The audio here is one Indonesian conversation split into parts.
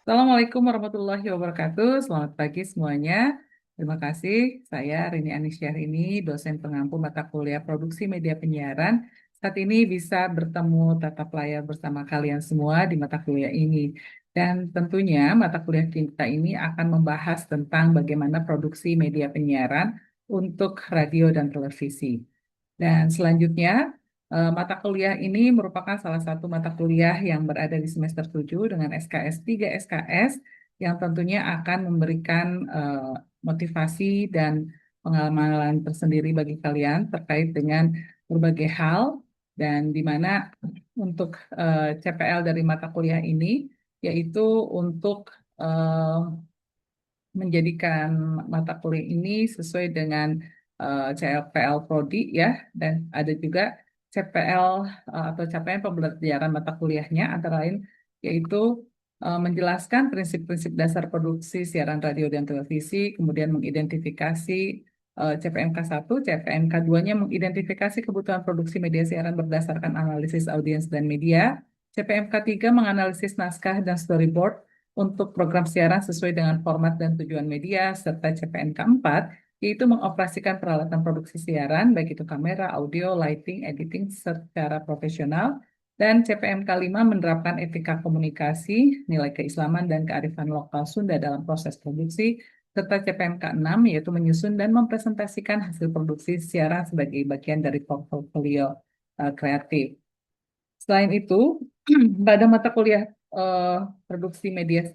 Assalamualaikum warahmatullahi wabarakatuh. Selamat pagi semuanya. Terima kasih. Saya Rini Anisyahrini, dosen pengampu mata kuliah Produksi Media Penyiaran. Saat ini bisa bertemu tatap layar bersama kalian semua di mata kuliah ini. Dan tentunya mata kuliah kita ini akan membahas tentang bagaimana produksi media penyiaran untuk radio dan televisi. Dan selanjutnya, mata kuliah ini merupakan salah satu mata kuliah yang berada di semester 7 dengan SKS 3 SKS yang tentunya akan memberikan motivasi dan pengalaman tersendiri bagi kalian terkait dengan berbagai hal dan di mana untuk CPL dari mata kuliah ini yaitu untuk menjadikan mata kuliah ini sesuai dengan CPL Prodi ya, dan ada juga CPL atau capaian pembelajaran mata kuliahnya antara lain yaitu menjelaskan prinsip-prinsip dasar produksi siaran radio dan televisi, kemudian mengidentifikasi CPMK 1, CPMK 2-nya mengidentifikasi kebutuhan produksi media siaran berdasarkan analisis audiens dan media, CPMK 3 menganalisis naskah dan storyboard untuk program siaran sesuai dengan format dan tujuan media, serta CPNK 4, yaitu mengoperasikan peralatan produksi siaran, baik itu kamera, audio, lighting, editing, secara profesional, dan CPMK 5 menerapkan etika komunikasi, nilai keislaman, dan kearifan lokal Sunda dalam proses produksi, serta CPMK 6 yaitu menyusun dan mempresentasikan hasil produksi siaran sebagai bagian dari portfolio kreatif. Selain itu, pada mata kuliah eh, produksi media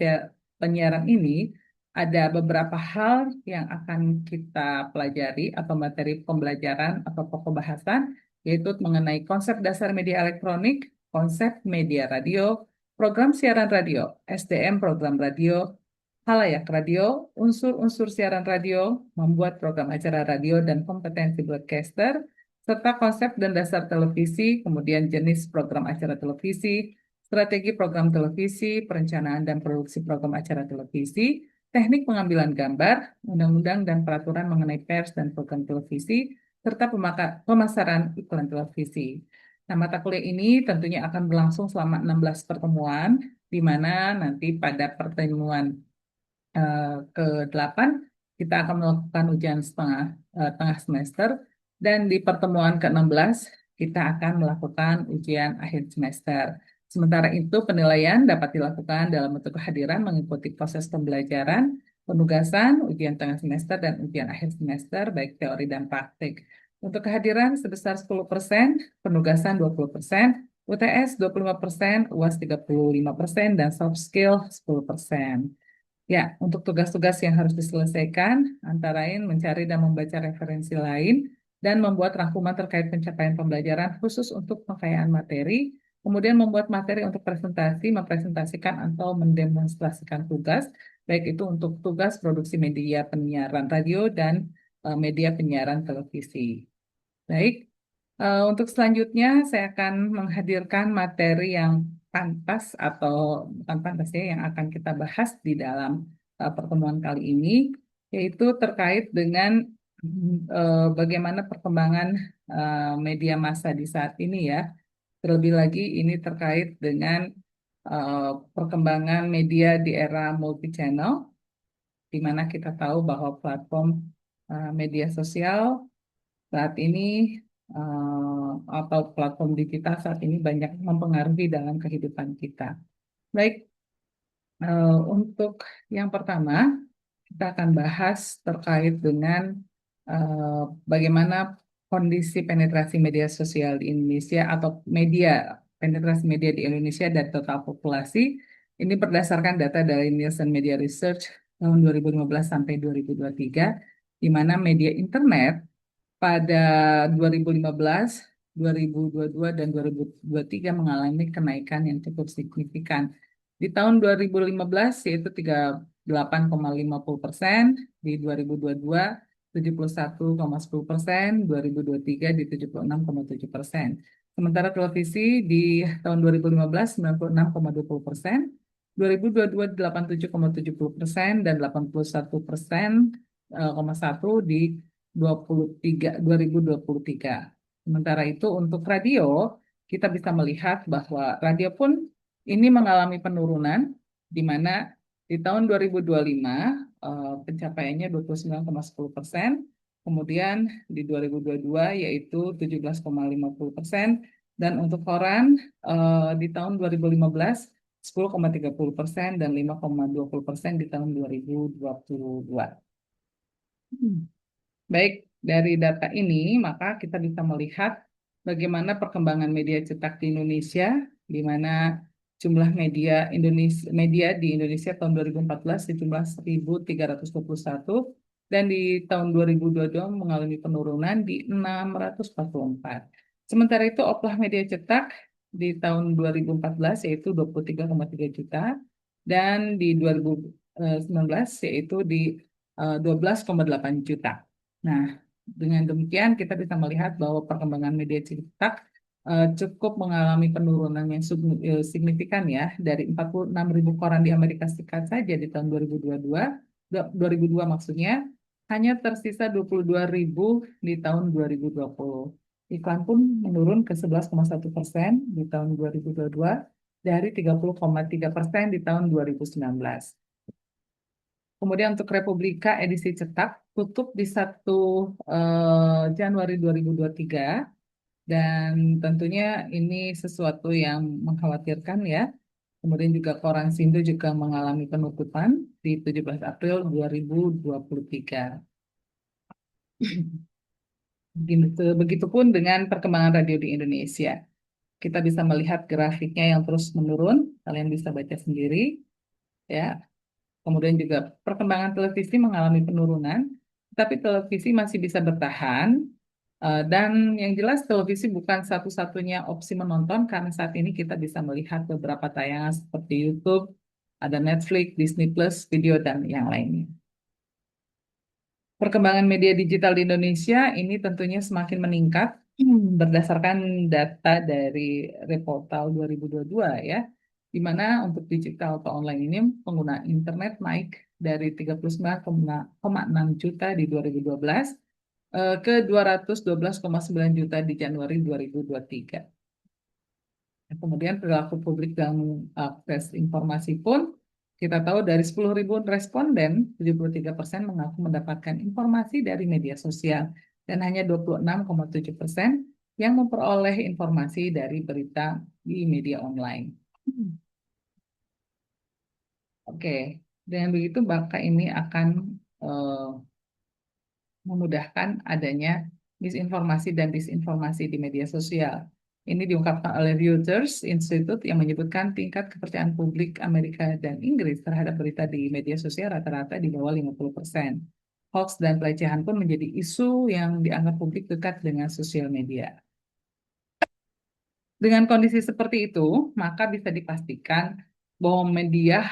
penyiaran ini, ada beberapa hal yang akan kita pelajari atau materi pembelajaran atau pokok bahasan, yaitu mengenai konsep dasar media elektronik, konsep media radio, program siaran radio, SDM program radio, halayak radio, unsur-unsur siaran radio, membuat program acara radio dan kompetensi broadcaster, serta konsep dan dasar televisi, kemudian jenis program acara televisi, strategi program televisi, perencanaan dan produksi program acara televisi, teknik pengambilan gambar, undang-undang dan peraturan mengenai pers dan program televisi, serta pemasaran iklan televisi. Nah, mata kuliah ini tentunya akan berlangsung selama 16 pertemuan, di mana nanti pada pertemuan ke-8 kita akan melakukan ujian tengah semester dan di pertemuan ke-16 kita akan melakukan ujian akhir semester. Sementara itu penilaian dapat dilakukan dalam bentuk kehadiran mengikuti proses pembelajaran, penugasan, ujian tengah semester, dan ujian akhir semester baik teori dan praktik. Untuk kehadiran sebesar 10%, penugasan 20%, UTS 25%, UAS 35%, dan soft skill 10%. Ya, untuk tugas-tugas yang harus diselesaikan, antara lain mencari dan membaca referensi lain, dan membuat rangkuman terkait pencapaian pembelajaran khusus untuk pengkayaan materi, kemudian membuat materi untuk presentasi, mempresentasikan atau mendemonstrasikan tugas, baik itu untuk tugas produksi media penyiaran radio dan media penyiaran televisi. Baik, untuk selanjutnya saya akan menghadirkan materi yang pantas atau bukan pantas ya, yang akan kita bahas di dalam pertemuan kali ini, yaitu terkait dengan bagaimana perkembangan media massa di saat ini ya. Terlebih lagi ini terkait dengan perkembangan media di era multi channel, di mana kita tahu bahwa platform media sosial saat ini atau platform digital saat ini banyak mempengaruhi dalam kehidupan kita. Baik, untuk yang pertama kita akan bahas terkait dengan eh, bagaimana kondisi penetrasi media sosial di Indonesia atau penetrasi media di Indonesia dan total populasi. Ini berdasarkan data dari Nielsen Media Research tahun 2015 sampai 2023, di mana media internet pada 2015, 2022, dan 2023 mengalami kenaikan yang cukup signifikan. Di tahun 2015 yaitu 38,50%, di 2022 71,10%, 2023 di 76,7%. Sementara televisi di tahun 2015 96,20%, 2022 87,70%, dan 81% 1 di 2023. Sementara itu untuk radio, kita bisa melihat bahwa radio pun ini mengalami penurunan, di mana Di tahun 2025, pencapaiannya 29,10%, kemudian di 2022 yaitu 17,50%, dan untuk koran di tahun 2015 10,30% dan 5,20% di tahun 2022. Baik, dari data ini maka kita bisa melihat bagaimana perkembangan media cetak di Indonesia, di mana jumlah media di Indonesia tahun 2014 jumlah 1.321 dan di tahun 2022 mengalami penurunan di 644. Sementara itu oplah media cetak di tahun 2014 yaitu 23,3 juta dan di 2019 yaitu di 12,8 juta. Nah, dengan demikian kita bisa melihat bahwa perkembangan media cetak cukup mengalami penurunan yang signifikan ya, dari 46.000 koran di Amerika Serikat saja di tahun 2022 maksudnya, hanya tersisa 22.000 di tahun 2020. Iklan pun menurun ke 11,1% di tahun 2022 dari 30,3% di tahun 2019. Kemudian untuk Republika edisi cetak tutup di 1 Januari 2023 dan tentunya ini sesuatu yang mengkhawatirkan ya. Kemudian juga koran Sindu juga mengalami penutupan di 17 April 2023. Begitupun dengan perkembangan radio di Indonesia. Kita bisa melihat grafiknya yang terus menurun, kalian bisa baca sendiri ya. Kemudian juga perkembangan televisi mengalami penurunan, tapi televisi masih bisa bertahan. Dan yang jelas televisi bukan satu-satunya opsi menonton karena saat ini kita bisa melihat beberapa tayangan seperti YouTube, ada Netflix, Disney Plus, video, dan yang lainnya. Perkembangan media digital di Indonesia ini tentunya semakin meningkat berdasarkan data dari Reportal 2022 ya, di mana untuk digital atau online ini pengguna internet naik dari 39,6 juta di 2012 ke 212,9 juta di Januari 2023. Kemudian perilaku publik dalam akses informasi pun kita tahu dari 10.000 responden, 73% mengaku mendapatkan informasi dari media sosial dan hanya 26,7% yang memperoleh informasi dari berita di media online. Oke, dengan begitu maka ini akan memudahkan adanya misinformasi dan disinformasi di media sosial. Ini diungkapkan oleh Reuters Institute yang menyebutkan tingkat kepercayaan publik Amerika dan Inggris terhadap berita di media sosial rata-rata di bawah 50%. Hoax dan pelecehan pun menjadi isu yang dianggap publik dekat dengan sosial media. Dengan kondisi seperti itu, maka bisa dipastikan bahwa media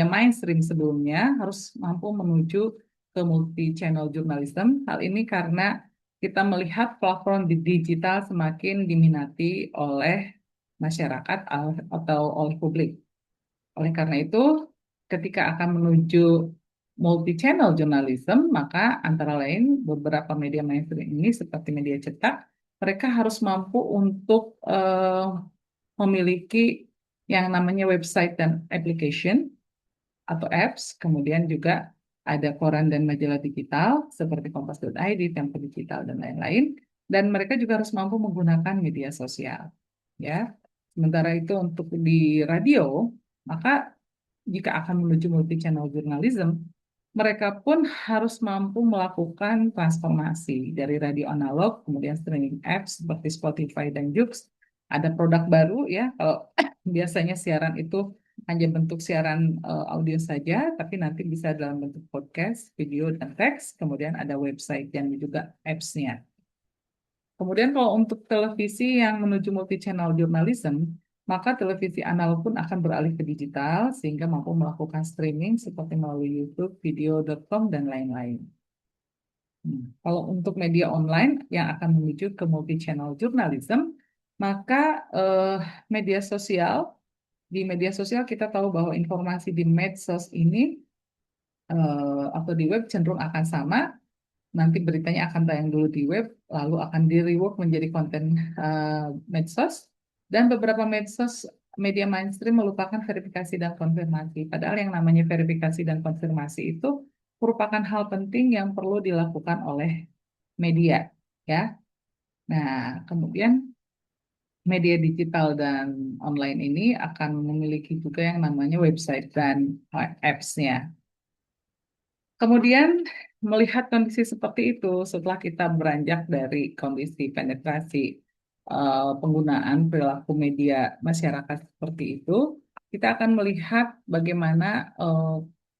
mainstream sebelumnya harus mampu menuju ke multi-channel journalism. Hal ini karena kita melihat platform di digital semakin diminati oleh masyarakat atau oleh publik. Oleh karena itu, ketika akan menuju multi-channel journalism, maka antara lain beberapa media mainstream ini seperti media cetak, mereka harus mampu untuk memiliki yang namanya website dan application atau apps, kemudian juga ada koran dan majalah digital seperti kompas.id, Tempo Digital, dan lain-lain. Dan mereka juga harus mampu menggunakan media sosial. Ya, sementara itu untuk di radio, maka jika akan menuju multi-channel journalism, mereka pun harus mampu melakukan transformasi dari radio analog, kemudian streaming apps seperti Spotify dan Joox. Ada produk baru ya, kalau biasanya siaran itu hanya bentuk siaran audio saja, tapi nanti bisa dalam bentuk podcast, video, dan teks. Kemudian ada website dan juga apps-nya. Kemudian kalau untuk televisi yang menuju multi-channel journalism, maka televisi analog pun akan beralih ke digital sehingga mampu melakukan streaming seperti melalui YouTube, video.com, dan lain-lain. Kalau untuk media online yang akan menuju ke multi-channel journalism, maka media sosial, di media sosial kita tahu bahwa informasi di medsos ini atau di web cenderung akan sama. Nanti beritanya akan tayang dulu di web, lalu akan di-rework menjadi konten medsos. Dan beberapa medsos media mainstream melupakan verifikasi dan konfirmasi. Padahal yang namanya verifikasi dan konfirmasi itu merupakan hal penting yang perlu dilakukan oleh media, ya. Nah, kemudian media digital dan online ini akan memiliki juga yang namanya website dan apps-nya. Kemudian melihat kondisi seperti itu setelah kita beranjak dari kondisi penetrasi penggunaan perilaku media masyarakat seperti itu, kita akan melihat bagaimana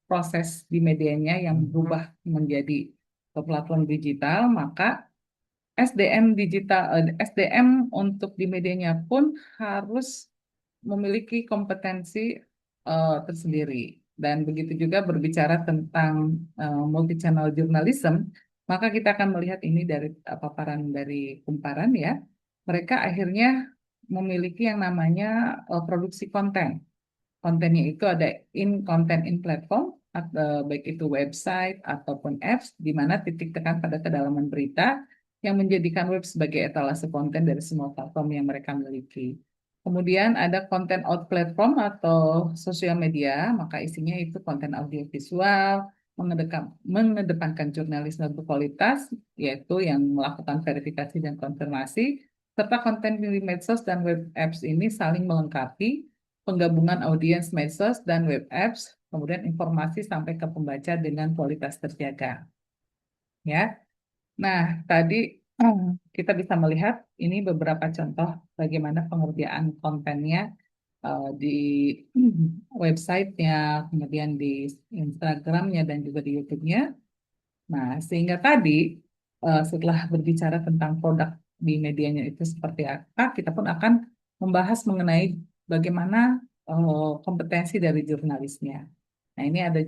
proses di medianya yang berubah menjadi platform digital, maka SDM digital, SDM untuk di medianya pun harus memiliki kompetensi tersendiri. Dan begitu juga berbicara tentang multi-channel journalism, maka kita akan melihat ini dari paparan dari Kumparan ya. Mereka akhirnya memiliki yang namanya produksi konten. Kontennya itu ada content in platform, atau baik itu website ataupun apps, di mana titik tekan pada kedalaman berita yang menjadikan web sebagai etalase konten dari semua platform yang mereka miliki. Kemudian ada konten out platform atau sosial media, maka isinya itu konten audiovisual, mengedepankan jurnalisme berkualitas, yaitu yang melakukan verifikasi dan konfirmasi, serta konten di medsos dan web apps ini saling melengkapi penggabungan audiens medsos dan web apps, kemudian informasi sampai ke pembaca dengan kualitas terjaga. Ya, nah tadi kita bisa melihat ini beberapa contoh bagaimana pengerjaan kontennya di websitenya, kemudian di Instagramnya dan juga di YouTube-nya. Nah, sehingga tadi setelah berbicara tentang produk di medianya itu seperti apa, kita pun akan membahas mengenai bagaimana kompetensi dari jurnalisnya. Nah, ini ada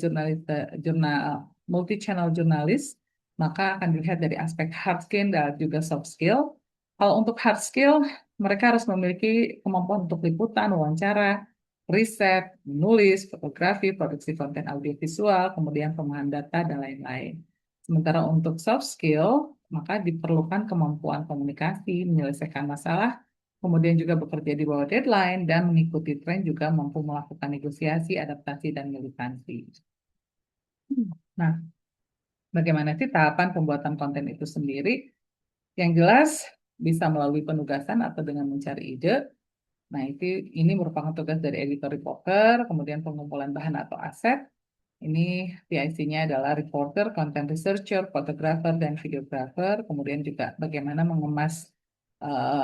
jurnal multi-channel jurnalis, maka akan dilihat dari aspek hard skill dan juga soft skill. Kalau untuk hard skill, mereka harus memiliki kemampuan untuk liputan, wawancara, riset, menulis, fotografi, produksi konten audiovisual, kemudian pemahaman data, dan lain-lain. Sementara untuk soft skill, maka diperlukan kemampuan komunikasi, menyelesaikan masalah, kemudian juga bekerja di bawah deadline, dan mengikuti tren juga mampu melakukan negosiasi, adaptasi, dan militansi. Nah, bagaimana sih tahapan pembuatan konten itu sendiri? Yang jelas bisa melalui penugasan atau dengan mencari ide. Nah, ini merupakan tugas dari editor reporter, kemudian pengumpulan bahan atau aset. Ini PIC-nya adalah reporter, content researcher, fotografer, dan videographer. Kemudian juga bagaimana mengemas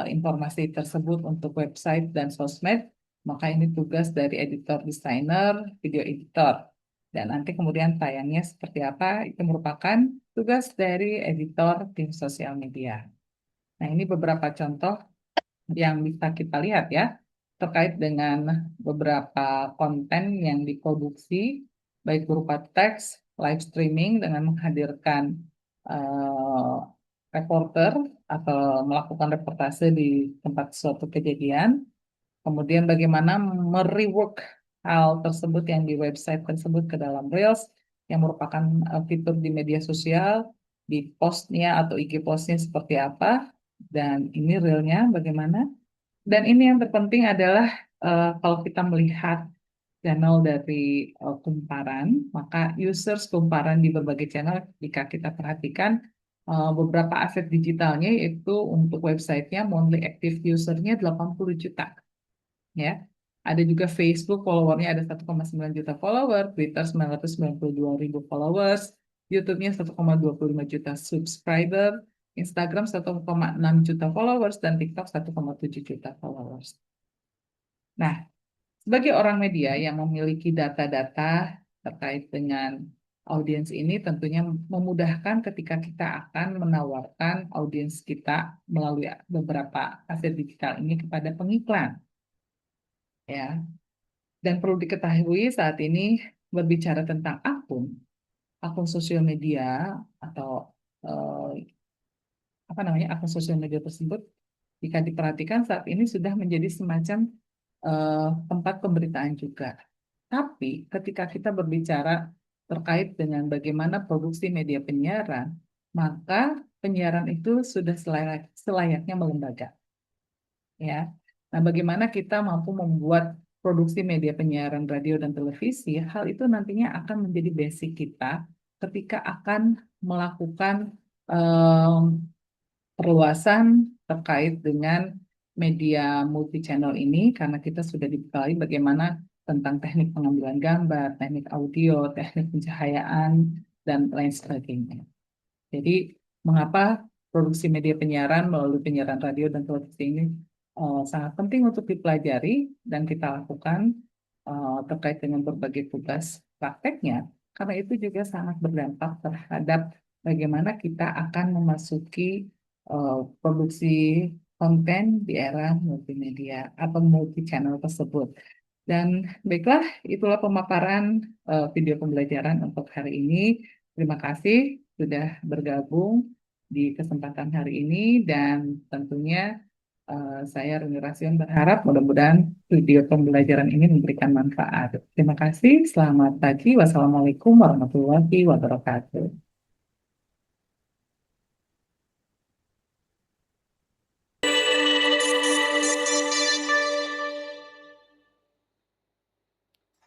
informasi tersebut untuk website dan sosmed. Maka ini tugas dari editor, desainer, video editor. Dan nanti kemudian tayangnya seperti apa, itu merupakan tugas dari editor tim sosial media. Nah, ini beberapa contoh yang bisa kita lihat ya, terkait dengan beberapa konten yang diproduksi, baik berupa teks, live streaming dengan menghadirkan eh, reporter atau melakukan reportase di tempat suatu kejadian, kemudian bagaimana merework hal tersebut yang di website tersebut ke dalam Reels, yang merupakan fitur di media sosial, di postnya atau IG postnya seperti apa, dan ini realnya bagaimana. Dan ini yang terpenting adalah kalau kita melihat channel dari Kumparan, maka users Kumparan di berbagai channel, jika kita perhatikan beberapa aset digitalnya, yaitu untuk websitenya monthly active usernya 80 juta. Ya, ada juga Facebook followernya ada 1,9 juta follower, Twitter 992.000 followers, YouTube-nya 1,25 juta subscriber, Instagram 1,6 juta followers, dan TikTok 1,7 juta followers. Nah, sebagai orang media yang memiliki data-data terkait dengan audiens ini, tentunya memudahkan ketika kita akan menawarkan audiens kita melalui beberapa aset digital ini kepada pengiklan. Ya, dan perlu diketahui saat ini berbicara tentang akun sosial media atau eh, apa namanya akun sosial media tersebut, jika diperhatikan saat ini sudah menjadi semacam tempat pemberitaan juga. Tapi ketika kita berbicara terkait dengan bagaimana produksi media penyiaran, maka penyiaran itu sudah selayaknya melembaga. Ya, Nah, bagaimana kita mampu membuat produksi media penyiaran radio dan televisi, hal itu nantinya akan menjadi basic kita ketika akan melakukan em, perluasan terkait dengan media multi channel ini, karena kita sudah dibekali bagaimana tentang teknik pengambilan gambar, teknik audio, teknik pencahayaan, dan lain sebagainya. Jadi, mengapa produksi media penyiaran melalui penyiaran radio dan televisi ini sangat penting untuk dipelajari dan kita lakukan terkait dengan berbagai tugas prakteknya, karena itu juga sangat berdampak terhadap bagaimana kita akan memasuki produksi konten di era multimedia atau multi channel tersebut. Dan baiklah, itulah pemaparan video pembelajaran untuk hari ini. Terima kasih sudah bergabung di kesempatan hari ini dan tentunya saya Runi Rasyon berharap mudah-mudahan video pembelajaran ini memberikan manfaat. Terima kasih, selamat pagi, wassalamualaikum warahmatullahi wabarakatuh.